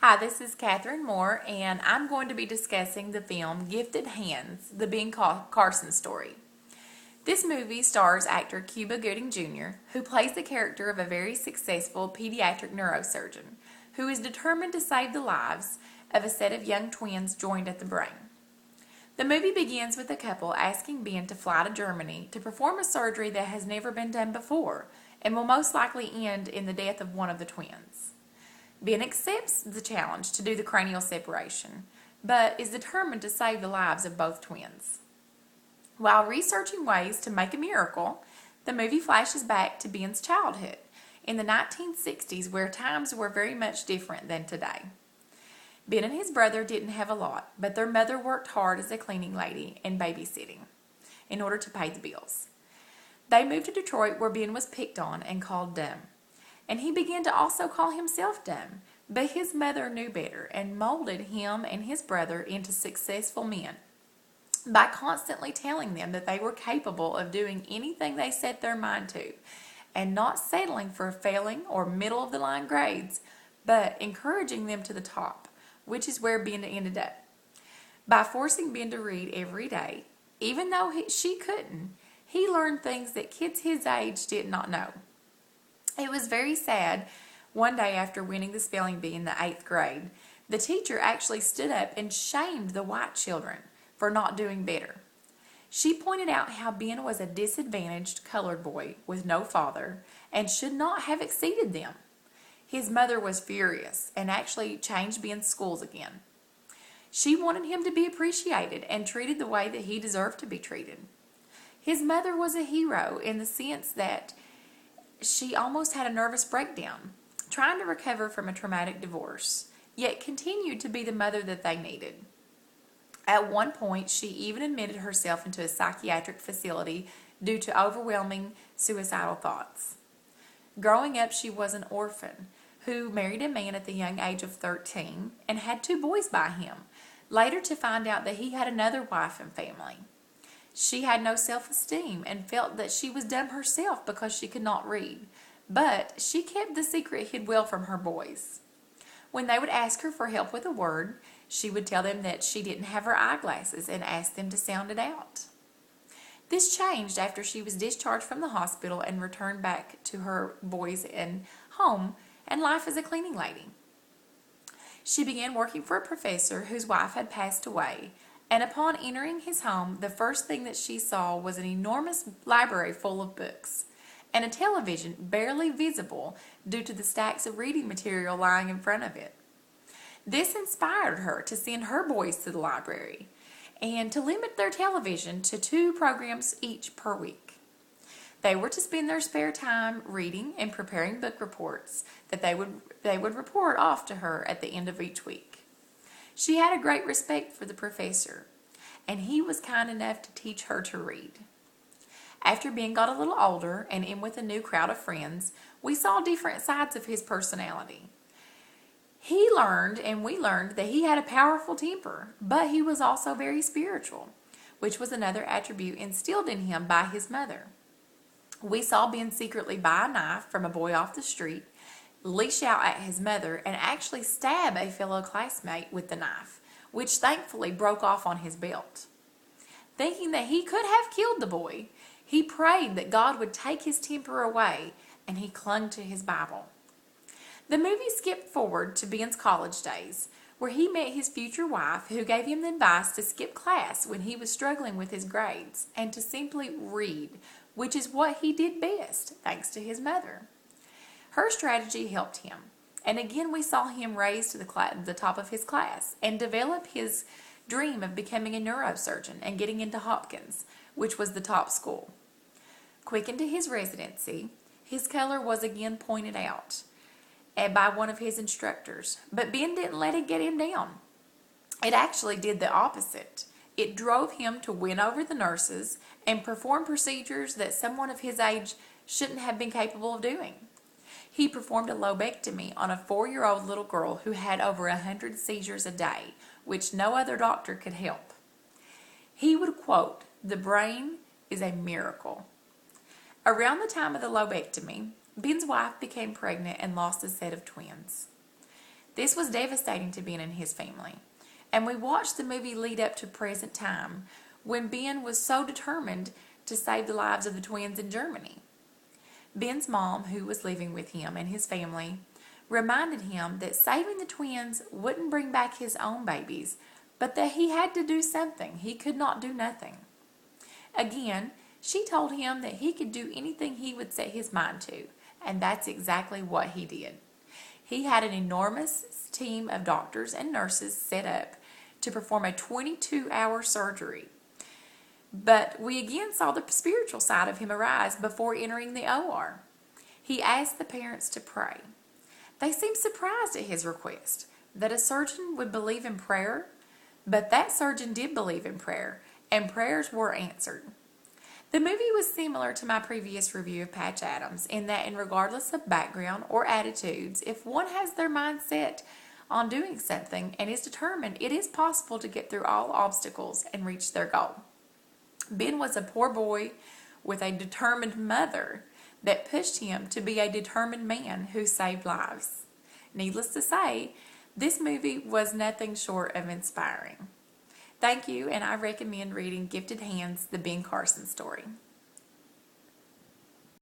Hi, this is Catherine Moore, and I'm going to be discussing the film Gifted Hands, the Ben Carson story. This movie stars actor Cuba Gooding Jr., who plays the character of a very successful pediatric neurosurgeon who is determined to save the lives of a set of young twins joined at the brain. The movie begins with a couple asking Ben to fly to Germany to perform a surgery that has never been done before and will most likely end in the death of one of the twins. Ben accepts the challenge to do the cranial separation, but is determined to save the lives of both twins. While researching ways to make a miracle, the movie flashes back to Ben's childhood in the 1960s, where times were very much different than today. Ben and his brother didn't have a lot, but their mother worked hard as a cleaning lady and babysitting in order to pay the bills. They moved to Detroit, where Ben was picked on and called dumb. And he began to also call himself dumb, but his mother knew better and molded him and his brother into successful men by constantly telling them that they were capable of doing anything they set their mind to and not settling for failing or middle of the line grades, but encouraging them to the top, which is where Ben ended up. By forcing Ben to read every day, even though she couldn't, he learned things that kids his age did not know. It was very sad. One day after winning the spelling bee in the 8th grade, the teacher actually stood up and shamed the white children for not doing better. She pointed out how Ben was a disadvantaged colored boy with no father and should not have exceeded them. His mother was furious and actually changed Ben's schools again. She wanted him to be appreciated and treated the way that he deserved to be treated. His mother was a hero in the sense that she almost had a nervous breakdown, trying to recover from a traumatic divorce, yet continued to be the mother that they needed. At one point, she even admitted herself into a psychiatric facility due to overwhelming suicidal thoughts. Growing up, she was an orphan who married a man at the young age of 13 and had 2 boys by him, later to find out that he had another wife and family. She had no self-esteem and felt that she was dumb herself because she could not read, but she kept the secret hid well from her boys. When they would ask her for help with a word, she would tell them that she didn't have her eyeglasses and ask them to sound it out. This changed after she was discharged from the hospital and returned back to her boys and home and life as a cleaning lady. She began working for a professor whose wife had passed away, and upon entering his home, the first thing that she saw was an enormous library full of books and a television barely visible due to the stacks of reading material lying in front of it. This inspired her to send her boys to the library and to limit their television to 2 programs each per week. They were to spend their spare time reading and preparing book reports that they would report off to her at the end of each week. She had a great respect for the professor, and he was kind enough to teach her to read. After Ben got a little older and in with a new crowd of friends, we saw different sides of his personality. We learned that he had a powerful temper, but he was also very spiritual, which was another attribute instilled in him by his mother. We saw Ben secretly buy a knife from a boy off the street, leash out at his mother, and actually stab a fellow classmate with the knife, which thankfully broke off on his belt. Thinking that he could have killed the boy, he prayed that God would take his temper away, and he clung to his Bible. The movie skipped forward to Ben's college days, where he met his future wife, who gave him the advice to skip class when he was struggling with his grades and to simply read, which is what he did best, thanks to his mother. Her strategy helped him, and again we saw him raise to the top of his class and develop his dream of becoming a neurosurgeon and getting into Hopkins, which was the top school. Quick into his residency, his color was again pointed out by one of his instructors, but Ben didn't let it get him down. It actually did the opposite. It drove him to win over the nurses and perform procedures that someone of his age shouldn't have been capable of doing. He performed a lobectomy on a 4-year-old little girl who had over 100 seizures a day, which no other doctor could help. He would quote, "The brain is a miracle." Around the time of the lobectomy, Ben's wife became pregnant and lost a set of twins. This was devastating to Ben and his family. And we watched the movie lead up to present time when Ben was so determined to save the lives of the twins in Germany. Ben's mom, who was living with him and his family, reminded him that saving the twins wouldn't bring back his own babies, but that he had to do something. He could not do nothing. Again, she told him that he could do anything he would set his mind to, and that's exactly what he did. He had an enormous team of doctors and nurses set up to perform a 22-hour surgery. But we again saw the spiritual side of him arise before entering the OR. He asked the parents to pray. They seemed surprised at his request that a surgeon would believe in prayer, but that surgeon did believe in prayer, and prayers were answered. The movie was similar to my previous review of Patch Adams in that, regardless of background or attitudes, if one has their mind set on doing something and is determined, it is possible to get through all obstacles and reach their goal. Ben was a poor boy with a determined mother that pushed him to be a determined man who saved lives. Needless to say, this movie was nothing short of inspiring. Thank you, and I recommend reading Gifted Hands, the Ben Carson story.